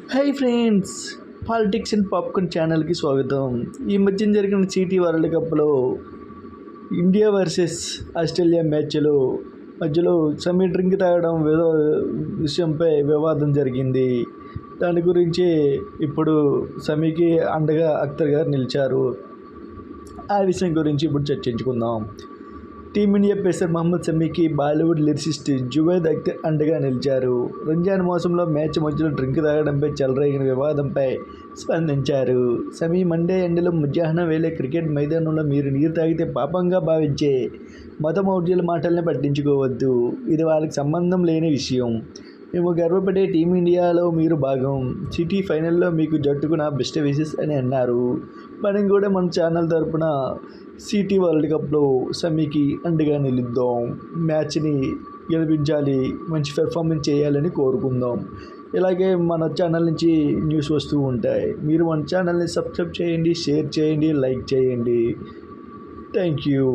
Hi friends, politics and popcorn ఛానల్కి స్వాగతం. ఈ మధ్యన జరిగిన సిటీ వరల్డ్ కప్లో ఇండియా వర్సెస్ ఆస్ట్రేలియా మ్యాచ్లో మధ్యలో సమీ డ్రింక్ తాగడం విషయంపై వివాదం జరిగింది. దాని గురించి ఇప్పుడు సమీకి అండగా అఖ్తర్ గారు నిలిచారు. ఆ విషయం గురించి ఇప్పుడు చర్చించుకుందాం. టీమిండియా పేసర్ మహమ్మద్ సమీకి బాలీవుడ్ లిరిసిస్ట్ జువేద్ అఖ్తర్ అండగా నిలిచారు. రంజాన్ మోసంలో మ్యాచ్ మధ్యలో డ్రింక్ తాగడంపై చెలరేగిన వివాదంపై స్పందించారు. సమీ మండే ఎండలో మధ్యాహ్నం వేళ క్రికెట్ మైదానంలో మీరు నీరు తాగితే పాపంగా భావించే మతమౌఢ్యుల మాటల్ని పట్టించుకోవద్దు. ఇది వాళ్ళకి సంబంధం లేని విషయం. మేము గర్వపడే టీమిండియాలో మీరు భాగం. సిటీ ఫైనల్లో మీకు జట్టుకు నా బెస్ట్ విషెస్ అని అన్నారు. మనం కూడా మన ఛానల్ తరపున సిటీ వరల్డ్ కప్లో సమీకి అండగా నిలుద్దాం. మ్యాచ్ని గెలిపించాలి, మంచి పెర్ఫార్మెన్స్ చేయాలని కోరుకుందాం. ఇలాగే మన ఛానల్ నుంచి న్యూస్ వస్తూ ఉంటాయి. మీరు మన ఛానల్ని సబ్స్క్రైబ్ చేయండి, షేర్ చేయండి, లైక్ చేయండి. Thank you.